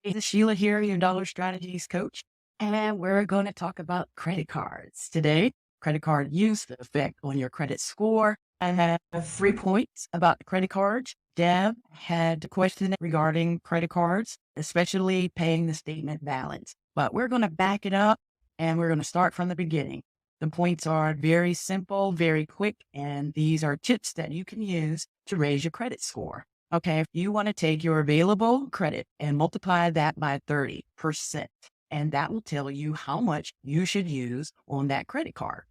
This is Sheila here, your dollar strategies coach, and we're going to talk about credit cards today. Credit card use, the effect on your credit score. I have 3 points about credit cards. Deb had a question regarding credit cards, especially paying the statement balance. But we're going to back it up and we're going to start from the beginning. The points are very simple, very quick, and these are tips that you can use to raise your credit score. Okay, if you want to take your available credit and multiply that by 30%, and that will tell you how much you should use on that credit card.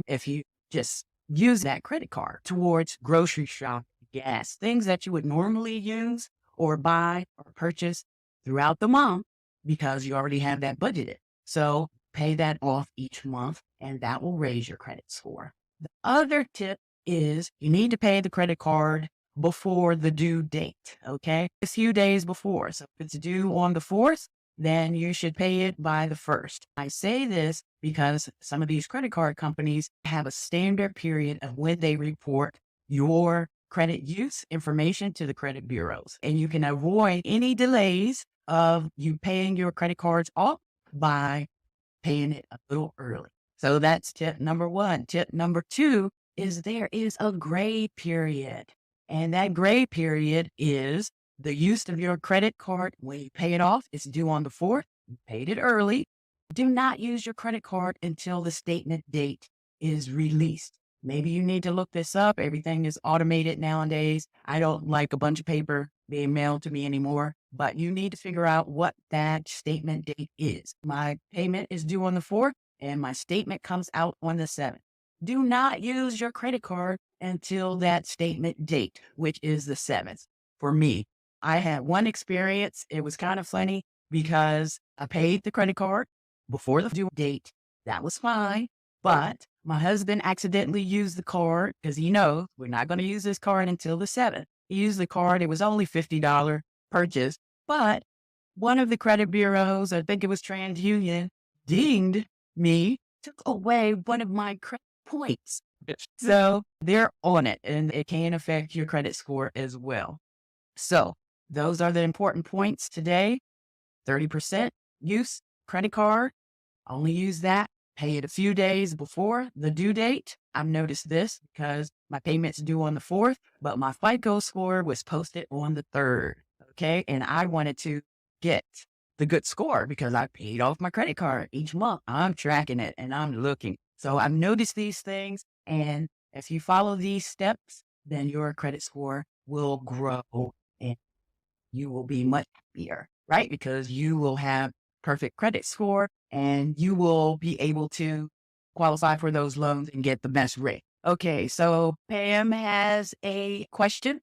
If you just use that credit card towards grocery shopping, gas, things that you would normally use or buy or purchase throughout the month because you already have that budgeted. So pay that off each month and that will raise your credit score. The other tip is you need to pay the credit card before the due date. Okay. A few days before. So if it's due on the 4th, then you should pay it by the 1st. I say this because some of these credit card companies have a standard period of when they report your credit use information to the credit bureaus. And you can avoid any delays of you paying your credit cards off by paying it a little early. So that's tip number one. Tip number two is there is a gray period. And that gray period is the use of your credit card when you pay it off. It's due on the 4th. You paid it early. Do not use your credit card until the statement date is released. Maybe you need to look this up. Everything is automated nowadays. I don't like a bunch of paper being mailed to me anymore, but you need to figure out what that statement date is. My payment is due on the 4th and my statement comes out on the 7th. Do not use your credit card until that statement date, which is the 7th. For me, I had one experience. It was kind of funny because I paid the credit card before the due date. That was fine. But my husband accidentally used the card because he knows we're not going to use this card until the 7th. He used the card. It was only $50 purchase. But one of the credit bureaus, I think it was TransUnion, dinged me, took away one of my credit points. So they're on it and it can affect your credit score as well. So those are the important points today. 30% use credit card. Only use that. Pay it a few days before the due date. I've noticed this because my payment's due on the 4th, but my FICO score was posted on the 3rd. Okay. And I wanted to get the good score because I paid off my credit card each month. I'm tracking it and I'm looking. So I've noticed these things. And if you follow these steps, then your credit score will grow and you will be much happier, right? Because you will have perfect credit score and you will be able to qualify for those loans and get the best rate. Okay, so Pam has a question.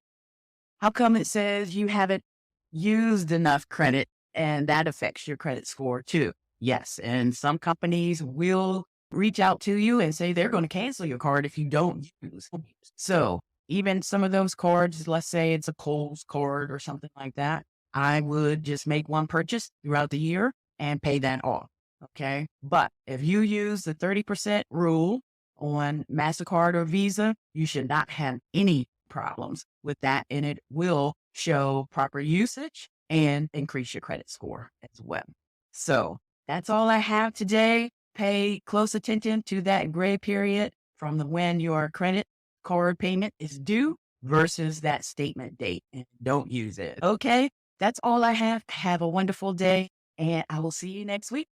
How come it says you haven't used enough credit and that affects your credit score too? Yes, and some companies will reach out to you and say they're going to cancel your card if you don't use. So even some of those cards, let's say it's a Kohl's card or something like that, I would just make one purchase throughout the year and pay that off. Okay. But if you use the 30% rule on MasterCard or Visa, you should not have any problems with that. And it will show proper usage and increase your credit score as well. So that's all I have today. Pay close attention to that gray period from when your credit card payment is due versus that statement date, and don't use it. Okay. That's all I have. Have a wonderful day and I will see you next week.